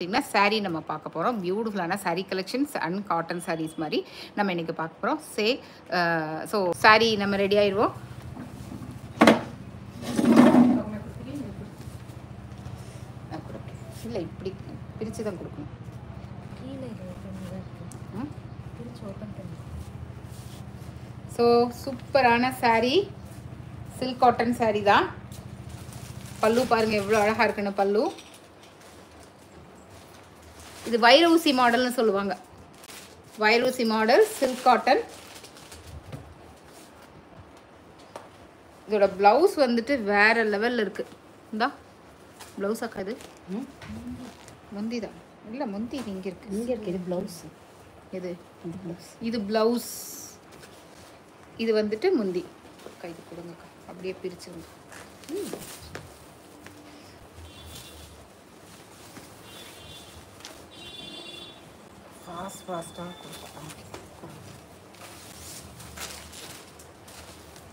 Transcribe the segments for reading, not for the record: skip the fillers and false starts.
saree நம்ம பார்க்க போறோம். பியூட்டிஃபுல்லான saree collections and cotton sarees மாதிரி நம்ம இன்னைக்கு பார்க்க போறோம். So saree நம்ம ரெடி ஆயிருவோம். இல்லை இப்படி பிரித்து தான் கொடுக்கணும். ஸோ சூப்பரான saree, சில்க் காட்டன் saree தான். பல்லு பாருங்கள் எவ்வளோ அழகாக இருக்குன்னு பல்லு. இது வைரூசி மாடல்னு சொல்லுவாங்க. வைரூசி மாடல் சில்க் காட்டன். இதோட ப்ளவுஸ் வந்துட்டு வேற லெவலில் இருக்குது. இந்தா ப்ளவுஸ் அக்கா இது முந்தி தான் இல்லை முந்தி இங்கே இருக்குது. இங்கே இருக்குது இது ப்ளவுஸ். எது இது ப்ளவுஸ், இது வந்துட்டு முந்தி. அக்கா இது கொடுங்கக்கா, அப்படியே பிரிச்சுங்க. ஃபாஸ்ட்டாக கொடுப்பேன்.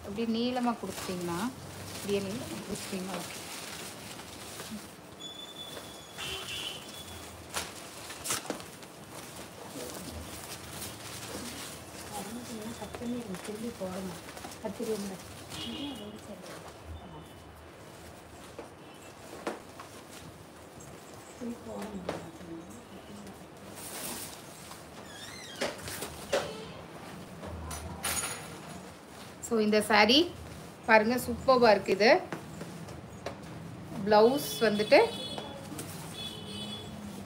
அப்படியே நீளமாக கொடுத்தீங்கன்னா அப்படியே நீளமாக கொடுத்தீங்கன்னா ஓகே. திரும்பி போடணும். கத்திரிங்க ஸோ இந்த saree பாருங்கள் சூப்பராக இருக்குது. ப்ளவுஸ் வந்துட்டு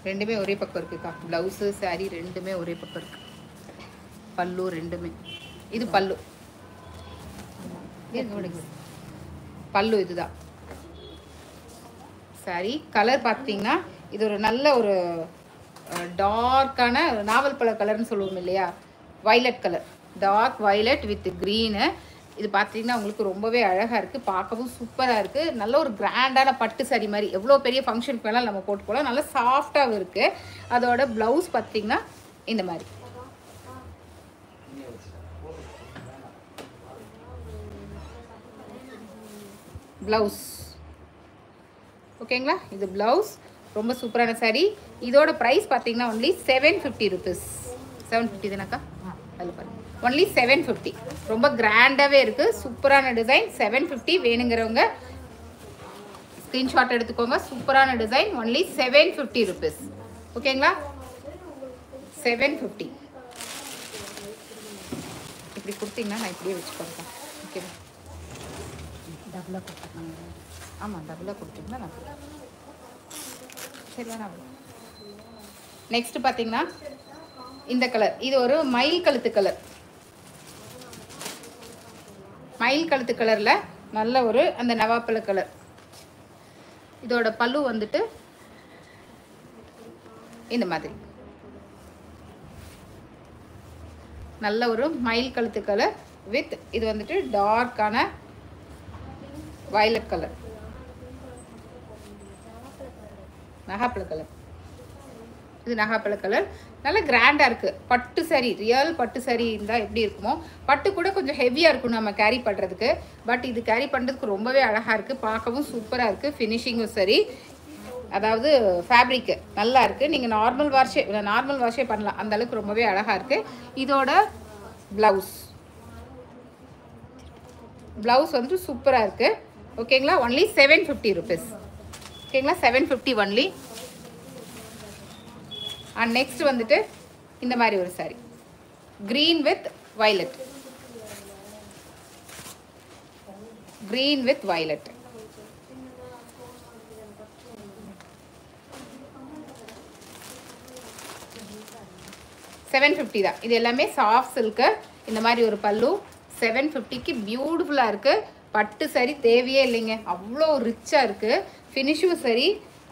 ரெண்டுமே ஒரே பக்கம் இருக்குக்கா. ப்ளவுஸு saree ரெண்டுமே ஒரே பக்கம் இருக்குது. பல்லு ரெண்டுமே, இது பல்லு, பல்லு இதுதான். saree கலர் பார்த்தீங்கன்னா இது ஒரு நல்ல ஒரு டார்க்கான நாவல் பழ கலர்னு சொல்லுவோம் இல்லையா, violet colour, dark violet with green. இது பார்த்தீங்கன்னா உங்களுக்கு ரொம்பவே அழகாக இருக்குது, பார்க்கவும் சூப்பராக இருக்குது. நல்ல ஒரு கிராண்டான பட்டு saree மாதிரி எவ்வளோ பெரிய ஃபங்க்ஷனுக்கு வேணாலும் நம்ம போட்டு போகலாம். நல்லா சாஃப்டாகவும் இருக்குது. அதோட ப்ளவுஸ் பார்த்தீங்கன்னா இந்த மாதிரி ப்ளவுஸ். ஓகேங்களா, இது ப்ளவுஸ். ரொம்ப சூப்பரான saree. இதோட ப்ரைஸ் பார்த்தீங்கன்னா ஒன்லி 750 ருபீஸ். 750 தானக்கா? அதில் பாருங்கள் ஒன்லி 750. ரொம்ப கிராண்டாகவே இருக்குது, சூப்பரான டிசைன். 750 வேணுங்கிறவங்க ஸ்க்ரீன்ஷாட் எடுத்துக்கோங்க. சூப்பரான டிசைன். Only 750 rupees. ஓகேங்களா, 750. இப்படி கொடுத்தீங்கன்னா நான் இப்படியே வச்சுக்கோங்க. ஓகேவா, டபுளாக கொடுத்துருக்காங்க. ஆமாம் டபுளாக கொடுத்தீங்கன்னா நான் சரி வேணாம். நெக்ஸ்ட்டு பார்த்தீங்கன்னா இந்த கலர், இது ஒரு மயில் கழுத்து கலர். மயில் கழுத்து கலரில் நல்ல ஒரு அந்த நவாப்பழ கலர். இதோட பல்லு வந்துட்டு இந்த மாதிரி நல்ல ஒரு மயில் கழுத்து கலர் வித் இது வந்துட்டு டார்க்கான வயலட் கலர், நகாப்பழ கலர். இது நகாப்பழ கலர். நல்லா கிராண்டாக இருக்குது. பட்டு saree, ரியல் பட்டு saree இருந்தால் எப்படி இருக்குமோ, பட்டு கூட கொஞ்சம் ஹெவியாக இருக்கும் நம்ம கேரி பண்ணுறதுக்கு. பட் இது கேரி பண்ணுறதுக்கு ரொம்பவே அழகாக இருக்குது, பார்க்கவும் சூப்பராக இருக்குது. ஃபினிஷிங்கும் சரி, அதாவது ஃபேப்ரிக்கு நல்லா இருக்குது. நீங்கள் நார்மல் வாஷே பண்ணலாம், அந்தளவுக்கு ரொம்பவே அழகாக இருக்குது. இதோட ப்ளவுஸ் வந்துட்டு சூப்பராக இருக்குது. ஓகேங்களா, ஒன்லி 750 ருபீஸ். ஓகேங்களா, 750 ஒன்லி. அண்ட் நெக்ஸ்ட் வந்துட்டு இந்த மாதிரி ஒரு saree, green with violet. Green with violet. $750 தான். இது எல்லாமே சாஃப்ட் சில்க்கு. இந்த மாதிரி ஒரு பல்லு 750க்கு பியூட்டிஃபுல்லாக இருக்குது. பட்டு saree தேவையே இல்லைங்க, அவ்வளோ ரிச்சாக இருக்குது. ஃபினிஷும் சரி,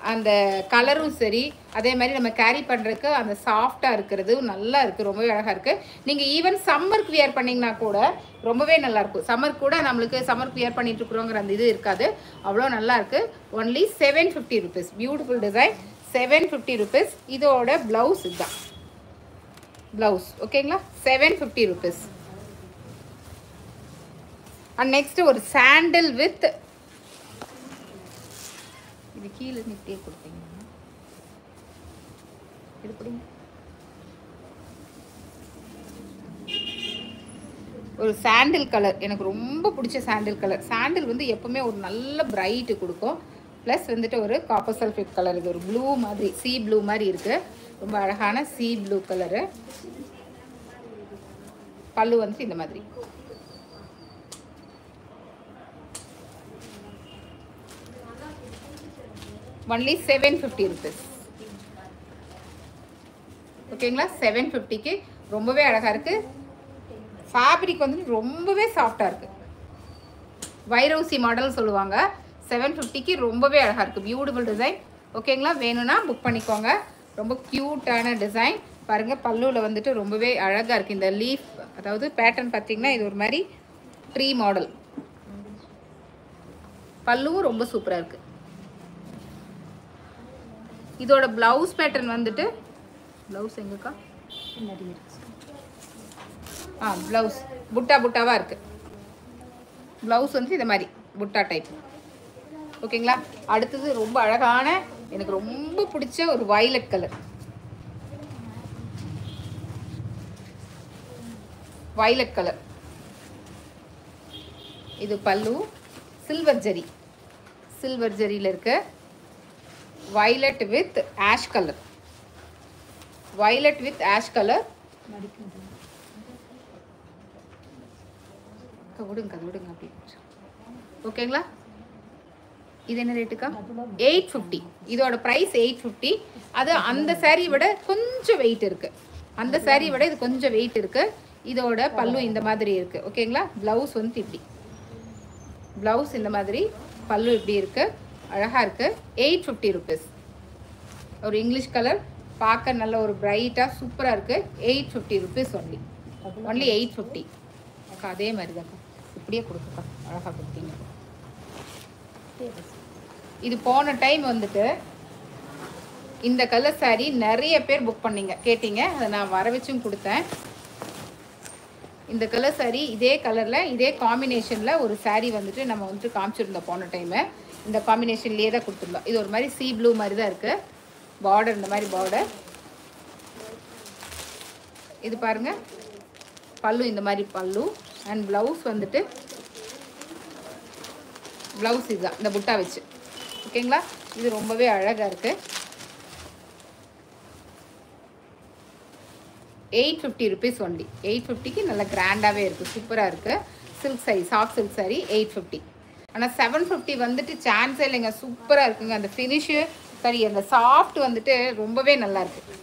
அந்த கலரும் சரி, அதே மாதிரி நம்ம கேரி பண்ணுறதுக்கு அந்த சாஃப்டாக இருக்கிறது நல்லா இருக்குது, ரொம்பவே அழகாக இருக்குது. நீங்கள் ஈவன் சம்மருக்கு வியர் பண்ணிங்கன்னா கூட ரொம்பவே நல்லாயிருக்கும். சம்மருக்கு கூட நம்மளுக்கு சம்மருக்கு வியர் பண்ணிட்டு இருக்கிறோங்கிற அந்த இது இருக்காது, அவ்வளோ நல்லா இருக்குது. Only 750 rupees. Beautiful design, 750 rupees. இதோட ப்ளவுஸ் இதுதான் ப்ளவுஸ். ஓகேங்களா, 750 ருபீஸ். அண்ட் நெக்ஸ்ட் ஒரு சாண்டில் வித் இது கீழே நிட்டியே கொடுத்தீங்கன்னா இது பிடிங்க. ஒரு சாண்டில் கலர், எனக்கு ரொம்ப பிடிச்ச சாண்டில் கலர். சாண்டில் வந்து எப்பவுமே ஒரு நல்ல பிரைட்டு கொடுக்கும். ப்ளஸ் வந்துட்டு ஒரு காப்பர் சல்ஃபேட் கலர், இது ஒரு ப்ளூ மாதிரி, சீ ப்ளூ மாதிரி இருக்குது. ரொம்ப அழகான சீ ப்ளூ கலரு. பல்லு வந்து இந்த மாதிரி. Only 750 rupees. ஓகேங்களா? 750க்கு ரொம்பவே அழகாக இருக்குது. ஃபேப்ரிக் வந்து ரொம்பவே சாஃப்டாக இருக்குது. வைரவுசி மாடல் சொல்லுவாங்க. 750க்கு ரொம்பவே அழகாக இருக்குது. Beautiful design. ஓகேங்களா? வேணும்னா புக் பண்ணிக்கோங்க. ரொம்ப க்யூட்டான டிசைன் பாருங்கள். பல்லுவில் வந்துட்டு ரொம்பவே அழகாக இருக்குது. இந்த லீஃப் அதாவது பேட்டர்ன் பார்த்தீங்கன்னா இது ஒரு மாதிரி ட்ரீ மாடல். பல்லுவும் ரொம்ப சூப்பராக இருக்குது. இதோட ப்ளவுஸ் பேட்டர்ன் வந்துட்டு ப்ளவுஸ் எங்கக்கா? ப்ளவுஸ் புட்டா புட்டாவாக இருக்குது. ப்ளவுஸ் வந்து இந்த மாதிரி புட்டா டைப். ஓகேங்களா? அடுத்தது ரொம்ப அழகான எனக்கு ரொம்ப பிடிச்ச ஒரு வயலட் கலர். Violet colour. இது பல்லு. சில்வர் ஜரி, சில்வர் ஜரியில் இருக்கு. Violet with ash colour. Violet with ash colour. விடுங்க விடுங்க அப்படி. ஓகேங்களா? இது என்ன ரேட்டுக்கா? 850. இதோட ப்ரைஸ் 850. அது அந்த சாரீ விட கொஞ்சம் வெயிட் இருக்குது. அந்த சாரீ விட இது கொஞ்சம் வெயிட் இருக்குது. இதோட பல்லு இந்த மாதிரி இருக்குது. ஓகேங்களா? ப்ளவுஸ் வந்து இப்படி. ப்ளவுஸ் இந்த மாதிரி, பல்லு இப்படி இருக்குது. அழகாக இருக்குது. 850 rupees. ஒரு இங்கிலீஷ் கலர், பார்க்க நல்ல ஒரு பிரைட்டாக சூப்பராக இருக்குது. 850 rupees ஒன்லி. ஒன்லி 850. அக்கா அதே மாதிரி தான்க்கா, இப்படியே கொடுக்குக்கா. அழகாக கொடுத்தீங்க. இது போன டைம் வந்துட்டு இந்த கலர் சாரீ நிறைய பேர் புக் பண்ணீங்க, கேட்டீங்க. அதை நான் வர வச்சும் கொடுத்தேன். இந்த கலர் சாரீ இதே கலரில் இதே காம்பினேஷனில் ஒரு சாரீ வந்துட்டு நம்ம வந்துட்டு காமிச்சிருந்தோம் போன டைமு. இந்த காம்பினேஷன்லேயே தான் கொடுத்துருந்தோம். இது ஒரு மாதிரி சீ ப்ளூ மாதிரி தான் இருக்குது. பார்டர் இந்த மாதிரி பார்டர். இது பாருங்கள், பல்லு இந்த மாதிரி பல்லு. அண்ட் ப்ளவுஸ் வந்துட்டு ப்ளவுஸ் இதுதான், இந்த புட்டா வச்சு. ஓகேங்களா? இது ரொம்பவே அழகாக இருக்குது. 850 rupees ஒன்லி. 850க்கு நல்ல கிராண்டாகவே இருக்குது, சூப்பராக இருக்குது. Silk sari, soft silk sari 850. ஆனால் 750 வந்துட்டு சான்ஸே இல்லைங்க, சூப்பராக இருக்குங்க. அந்த ஃபினிஷு சரி, அந்த சாஃப்ட் வந்துட்டு ரொம்பவே நல்லா இருக்குது.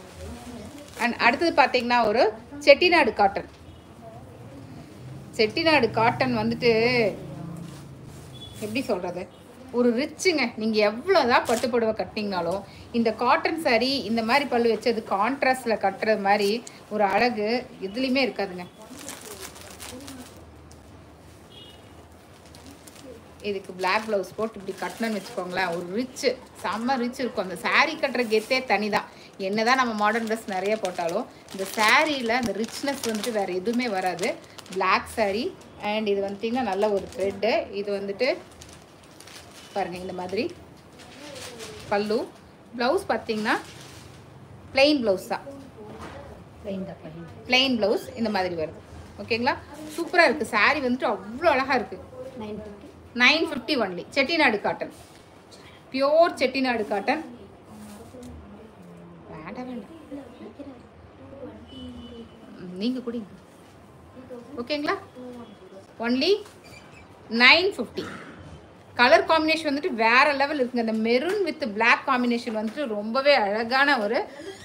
அண்ட் அடுத்தது பார்த்தீங்கன்னா ஒரு செட்டிநாடு காட்டன். செட்டிநாடு காட்டன் வந்துட்டு எப்படி சொல்கிறது, ஒரு ரிச்சுங்க. நீங்கள் எவ்வளோதான் பட்டு புடவை கட்டினீங்கனாலும் இந்த காட்டன் சாரீ இந்த மாதிரி பல்லு வச்சு அது கான்ட்ராஸ்டில் கட்டுறது மாதிரி ஒரு அழகு எதுலேயுமே இருக்காதுங்க. இதுக்கு பிளாக் ப்ளவுஸ் போட்டு இப்படி கட்டணும்னு வச்சுக்கோங்களேன், ஒரு ரிச்சு, செம்ம ரிச் இருக்கும். அந்த சாரீ கட்டுற கெத்தே தனி தான். என்ன தான் நம்ம மாடர்ன் ட்ரெஸ் நிறைய போட்டாலும் இந்த சாரியில் அந்த ரிச்னஸ் வந்துட்டு வேறு எதுவுமே வராது. பிளாக் சாரீ. அண்ட் இது வந்துட்டிங்கன்னா நல்ல ஒரு த்ரெட்டு. இது வந்துட்டு பாருங்கள் இந்த மாதிரி பல்லு. ப்ளவுஸ் பார்த்தீங்கன்னா பிளெயின் ப்ளவுஸ் தான். பிளெயின் ப்ளவுஸ் இந்த மாதிரி வருது. ஓகேங்களா? சூப்பராக இருக்குது. சாரீ வந்துட்டு அவ்வளோ அழகாக இருக்குது. 950 only. Chettinad cotton, pure Chettinad cotton. வேண்டாம் வேண்டாம், நீங்கள் குடிங்க. ஓகேங்களா? ஒன்லி 950. கலர் காம்பினேஷன் வந்துட்டு வேறு லெவல் இருக்குங்க. அந்த மெரூன் வித் பிளாக் காம்பினேஷன் வந்துட்டு ரொம்பவே அழகான ஒரு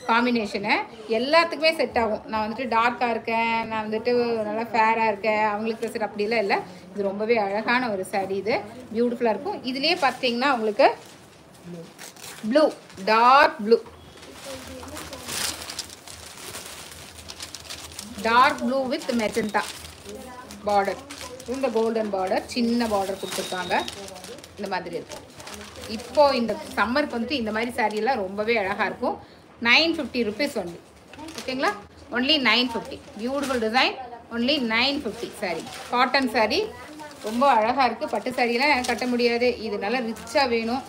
காம்பினேஷனு. எல்லாத்துக்குமே செட் ஆகும். நான் வந்துட்டு டார்க்காக இருக்கேன், நான் வந்துட்டு நல்லா ஃபேராக இருக்கேன், அவங்களுக்கு செட் அப்படிலாம் இல்லை. இது ரொம்பவே அழகான ஒரு சாரீ. இது பியூட்டிஃபுல்லாக இருக்கும். இதுலேயே பார்த்தீங்கன்னா உங்களுக்கு blue, dark blue, dark blue with magenta border. இந்த கோல்டன் பார்டர், சின்ன பார்டர் கொடுத்துருக்காங்க. இந்த மாதிரி இருக்கும். இப்போது இந்த சம்மருக்கு வந்துட்டு இந்த மாதிரி சாரீலாம் ரொம்பவே அழகாக இருக்கும். 950 rupees ஒன்லி. ஓகேங்களா? Only 950. Beautiful design. Only 950 sari. Cotton sari ரொம்ப அழகாக இருக்குது. பட்டு சாரீலாம் கட்ட முடியாது, இது நல்லா ரிச்சாக வேணும்,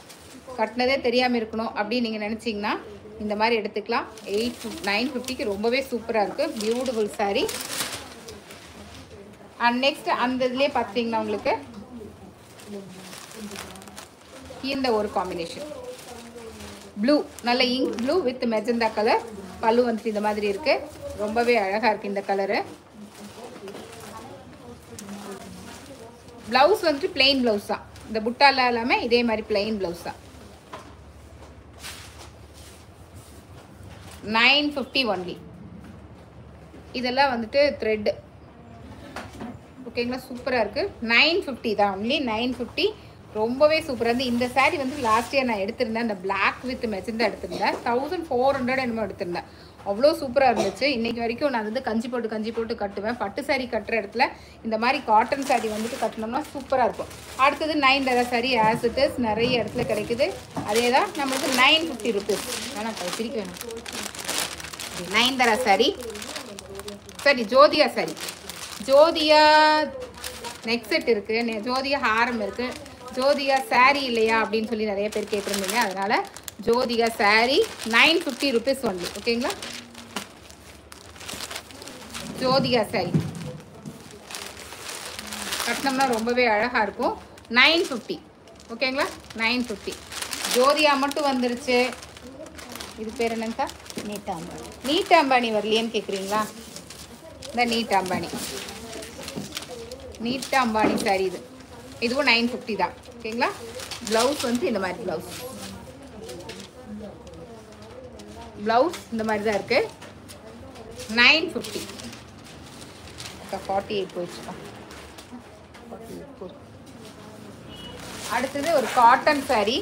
கட்டினதே தெரியாமல் இருக்கணும் அப்படின்னு நீங்கள் நினச்சிங்கன்னா இந்த மாதிரி எடுத்துக்கலாம். 950க்கு ரொம்பவே சூப்பராக இருக்குது. Beautiful saree. அண்ட் நெக்ஸ்ட் அந்த இதுலேயே பார்த்தீங்கன்னா உங்களுக்கு இந்த ஒரு காம்பினேஷன் ப்ளூ, நல்ல ink blue with magenta colour. பல்லு வந்துட்டு இந்த மாதிரி இருக்குது. ரொம்பவே அழகாக இருக்குது இந்த கலரு. ப்ளவுஸ் வந்துட்டு பிளெயின் ப்ளவுஸ் தான். இந்த புட்டாலாம் இல்லாமல் இதே மாதிரி பிளெயின் ப்ளவுஸ் தான். 950 ஒன்லி. இதெல்லாம் வந்துட்டு த்ரெட். ஓகேங்களா, சூப்பராக இருக்குது. 950 தான் ஒன்லி. 950 ரொம்பவே சூப்பராக இருந்து. இந்த saree வந்து லாஸ்ட் இயர் நான் எடுத்திருந்தேன். அந்த பிளாக் வித் மெஜந்தா எடுத்திருந்தேன். 1400 என்னமோ எடுத்திருந்தேன். அவ்வளோ சூப்பராக இருந்துச்சு. இன்றைக்கி வரைக்கும் நான் வந்து கஞ்சி போட்டு கட்டுவேன். பட்டு saree கட்டுற இடத்துல இந்த மாதிரி காட்டன் saree வந்துட்டு கட்டினோம்னா சூப்பராக இருக்கும். அடுத்தது 9 saree ஆஸ் இட் இஸ் நிறைய இடத்துல கிடைக்குது. அதே தான் நம்மளுக்கு 950 ருபீஸ். வேணாம் பிரிக்க வேணாம். 9 saree. சரி, ஜோதியா saree. ஜோதியா நெக் செட் இருக்குது, ஜோதியா ஹாரம் இருக்குது, ஜோதியா saree இல்லையா அப்படின்னு சொல்லி நிறைய பேர் கேட்டிருந்தீங்க. அதனால் ஜோதியா saree 950 ருபீஸ் ஒன்லி. ஓகேங்களா, ஜோதியா saree கட்டினோம்னா ரொம்பவே அழகாக இருக்கும். 950. ஓகேங்களா, 950. ஜோதியா மட்டும் வந்துருச்சு. இது பேர் என்னங்க? நீட்டாம்பாணி. நீட்டாம்பாணி வரலையேன்னு கேட்குறீங்களா? இந்த நீட்டாம்பாணி saree இது. இதுவும் 950 தான். ஓகேங்களா, ப்ளவுஸ் வந்து இந்த மாதிரி ப்ளவுஸ் இந்த மாதிரி தான் இருக்குது. 950. 48 போயிடுச்சுப்பா. அடுத்தது ஒரு காட்டன் saree.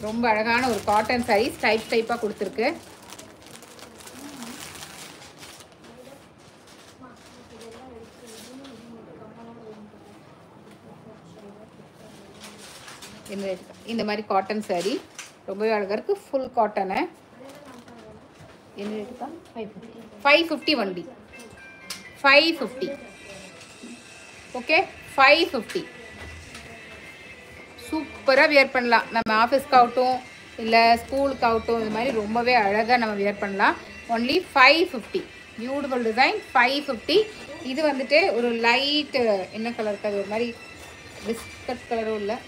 ரொம்ப அழகான ஒரு காட்டன் saree. டைப்பாக கொடுத்துருக்கு. இந்த மாதிரி காட்டன் saree ரொம்பவே அழகாக இருக்குது. Full cotton. என்ன ரேட்டுக்கா? 550 ஒன்லி. 550. ஓகே, 550. சூப்பராக வியர் பண்ணலாம். நம்ம ஆஃபீஸ்க்காகட்டும் இல்லை ஸ்கூலுக்காகட்டும் இது மாதிரி ரொம்பவே அழகாக நம்ம வியர் பண்ணலாம். ஒன்லி 550. Beautiful design. 550. இது வந்துட்டு ஒரு லைட் என்ன கலர் இருக்காது, ஒரு மாதிரி பிஸ்கட் கலரும் இல்லை,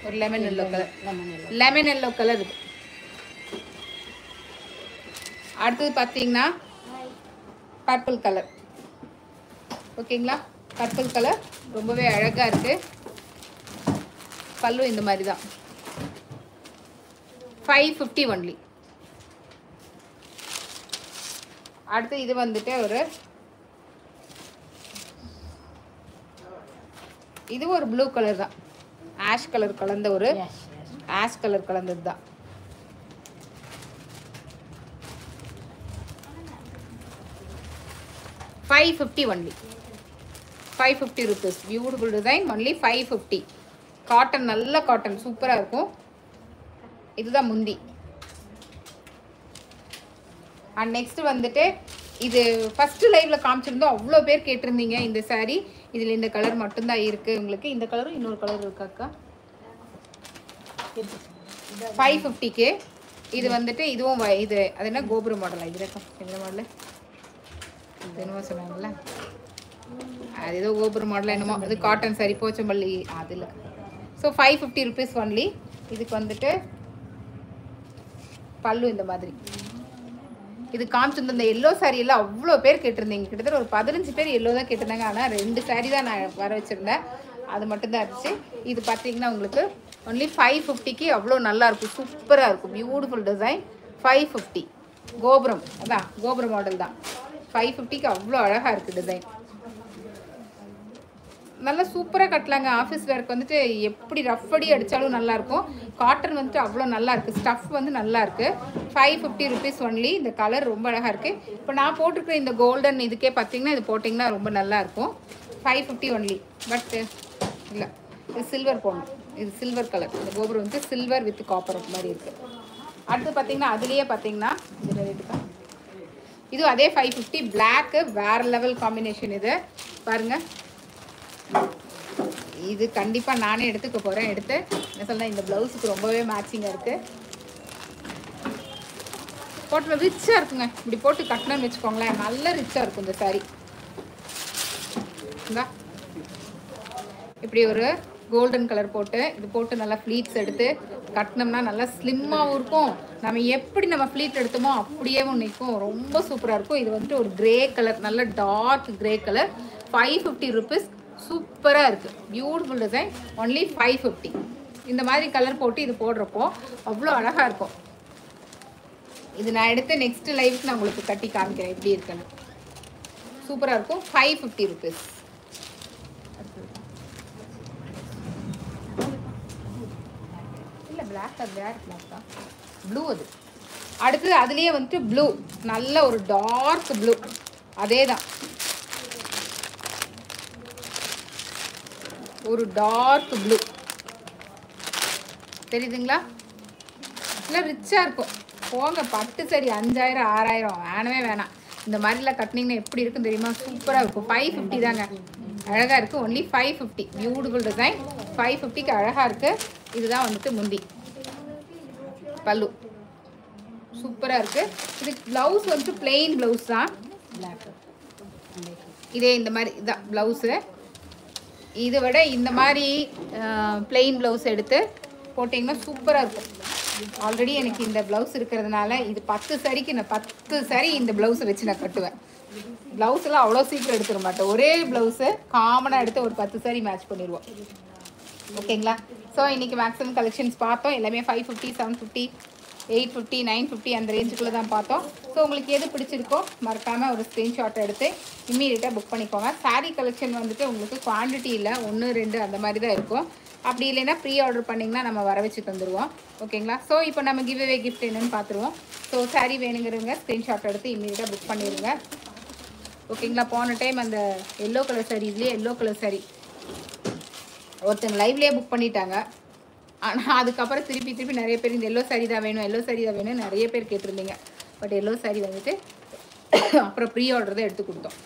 ஒரு லெமன் எல்லோ கலர் இருக்கு. அடுத்தது பார்த்தீங்கன்னா பர்பிள் கலர். ஓகேங்களா, பர்பிள் கலர் ரொம்பவே அழகாக இருக்குது. பல்லு இந்த மாதிரி தான். 550 ஒன்லி. அடுத்து இது வந்துட்டு இது ஒரு ப்ளூ கலர் தான். ஆஷ் கலர் கலந்த ஆஷ் கலர் கலந்தது தான். $550 only. 550 rupees. Beautiful design. Only 550. Cotton, நல்ல காட்டன், சூப்பராக இருக்கும். இதுதான் முந்தி. அண்ட் நெக்ஸ்ட் வந்துட்டு இது ஃபஸ்ட்டு லைவில் காமிச்சிருந்தோம். அவ்வளோ பேர் கேட்டிருந்தீங்க இந்த saree. இதில் இந்த கலர் மட்டும்தான் இருக்குது உங்களுக்கு. இந்த கலரும் இன்னொரு கலர் இருக்காக்கா. 550க்கு இது வந்துட்டு இதுவும் இது அது என்ன கோபுர மாடலா? இது இருக்கும் என்ன மாடலு? என்னமோ சொன்னாங்கல்ல, அது ஏதோ கோபுர மாடலாக என்னமோ. அது காட்டன் saree, போச்சம்பள்ளி அதில். So 550 rupees only. இதுக்கு வந்துட்டு பல்லு இந்த மாதிரி. இது காமிச்சிருந்த இந்த எல்லோ saree எல்லாம் அவ்வளோ பேர் கேட்டிருந்தீங்க. கிட்டத்தட்ட ஒரு 15 பேர் எல்லோ தான் கேட்டிருந்தாங்க. ஆனால் 2 saree தான் நான் வர வச்சுருந்தேன். அது மட்டும்தான் இருந்துச்சு. இது பார்த்தீங்கன்னா உங்களுக்கு ஒன்லி 550க்கு அவ்வளோ நல்லாயிருக்கும். சூப்பராக இருக்கும். Beautiful design. 550. கோபுரம், அதான் கோபுர மாடல் தான். 550க்கு அவ்வளோ அழகாக இருக்குது டிசைன். நல்லா சூப்பராக கட்டலாங்க. ஆஃபீஸ் வேர்க்கு வந்துட்டு எப்படி ரஃப் அடி அடித்தாலும் நல்லாயிருக்கும். காட்டன் வந்துட்டு அவ்வளோ நல்லா இருக்குது. ஸ்டஃப் வந்து நல்லா இருக்குது. 550 ருபீஸ் ஒன்லி. இந்த கலர் ரொம்ப அழகாக இருக்குது. இப்போ நான் போட்டிருக்கிற இந்த கோல்டன் இதுக்கே பார்த்தீங்கன்னா இது போட்டிங்கன்னா ரொம்ப நல்லாயிருக்கும். 550 ஒன்லி. பட் இல்லை, இது சில்வர் போடணும். இது சில்வர் கலர். இந்த கோபுரம் வந்து சில்வர் வித் காப்பர் மாதிரி இருக்குது. அடுத்து பார்த்தீங்கன்னா அதுலேயே பார்த்தீங்கன்னா இது ரேட்டுக்கா, இது அதே 550. பிளாக்கு வேறு லெவல் காம்பினேஷன். இது பாருங்கள், இது கண்டிப்பாக நானே எடுத்துக்க போகிறேன். எடுத்து என்ன சொல்ல, இந்த ப்ளவுஸுக்கு ரொம்பவே மேட்சிங்காக இருக்குது. போட்டு ரிச்சாக இருக்குங்க. இப்படி போட்டு கட்டணும்னு வச்சுக்கோங்களேன், நல்ல ரிச்சாக இருக்கும் இந்த சாரீ. இந்தா இப்படி ஒரு கோல்டன் கலர் போட்டு இது போட்டு நல்லா ஃப்ளீட்ஸ் எடுத்து கட்டினோம்னா நல்லா ஸ்லிம்மாகவும் இருக்கும். நம்ம ஃப்ளீட் எடுத்தோமோ அப்படியே நிற்கும். ரொம்ப சூப்பராக இருக்கும். இது வந்துட்டு ஒரு கிரே கலர், நல்ல டார்க் கிரே கலர். 550 ருபீஸ். சூப்பராக இருக்குது. Beautiful design. ஒன்லி 550. இந்த மாதிரி கலர் போட்டு இது போடுறப்போ அவ்வளோ அழகாக இருக்கும். இது நான் எடுத்து நெக்ஸ்ட் லைஃப்க்கு நான் உங்களுக்கு கட்டி காமிக்கிறேன் எப்படி இருக்குன்னு. சூப்பராக இருக்கும். 550 ருபீஸ். இல்லை பிளாக், அது வேறு பிளாக் தான். ப்ளூ அது. அடுத்தது அதுலேயே வந்துட்டு ப்ளூ, நல்ல ஒரு டார்க் ப்ளூ. அதே தான், ஒரு டார்க் ப்ளூ தெரியுதுங்களா? இல்லை ரிச்சாக இருக்கும். போங்க, பட்டு சரி 5000 6000 வேணவே வேணாம். இந்த மாதிரிலாம் கட்டினீங்கன்னா எப்படி இருக்குன்னு தெரியுமா? சூப்பராக இருக்கும். 550 தாங்க. அழகாக இருக்குது. ஒன்லி 550. Beautiful design. 550க்கு அழகாக இருக்குது. இதுதான் வந்துட்டு முந்தி பல்லு. சூப்பராக இருக்குது. இது ப்ளவுஸ் வந்துட்டு பிளெயின் ப்ளவுஸ் தான். இதே இந்த மாதிரி இதான் ப்ளவுஸு. இதை விட இந்த மாதிரி பிளெயின் ப்ளவுஸ் எடுத்து போட்டிங்கன்னா சூப்பராக இருக்கும். ஆல்ரெடி எனக்கு இந்த ப்ளவுஸ் இருக்கிறதுனால இது 10 சாரிக்கு நான் 10 சாரி இந்த ப்ளவுஸை வச்சு நான் கட்டுவேன். ப்ளவுஸ்லாம் அவ்வளோ சீக்கிரம் எடுத்துட மாட்டேன். ஒரே ப்ளவுஸு காமனாக எடுத்து ஒரு 10 சாரி மேட்ச் பண்ணிடுவோம். ஓகேங்களா? ஸோ இன்றைக்கி மேக்ஸிமம் கலெக்ஷன்ஸ் பார்த்தோம். எல்லாமே 550, 750, 850, 950 அந்த ரேஞ்சுக்குள்ளே தான் பார்த்தோம். ஸோ உங்களுக்கு எது பிடிச்சிருக்கோ மறக்காமல் ஒரு ஸ்க்ரீன்ஷாட் எடுத்து இம்மீடியட்டாக புக் பண்ணிக்கோங்க. சாரீ கலெக்ஷன் வந்துட்டு உங்களுக்கு குவான்டிட்டி இல்லை, 1 2 அந்த மாதிரி தான் இருக்கும். அப்படி இல்லைன்னா ப்ரீ ஆர்டர் பண்ணிங்கன்னா நம்ம வர வச்சு தந்துடுவோம். ஓகேங்களா? ஸோ இப்போ நம்ம கிவ் அவே கிஃப்ட் என்னன்னு பார்த்துருவோம். ஸோ சாரீ வேணுங்கிறவங்க ஸ்க்ரீன்ஷாட் எடுத்து இம்மீடியட்டாக புக் பண்ணிடுங்க. ஓகேங்களா? போன டைம் அந்த எல்லோ கலர் சாரீஸ்லேயே எல்லோ கலர் சாரீ ஒருத்தங்க லைவ்லேயே புக் பண்ணிட்டாங்க. ஆனால் அதுக்கப்புறம் திருப்பி நிறைய பேர் இந்த எல்லோ சாரீ தான் வேணும், எல்லோ சாரீ தான் வேணும் நிறைய பேர் கேட்டிருந்தீங்க. பட் எல்லோ சாரீ வந்துட்டு அப்புறம் ப்ரீ ஆர்டர் தான் எடுத்து கொடுத்தோம்.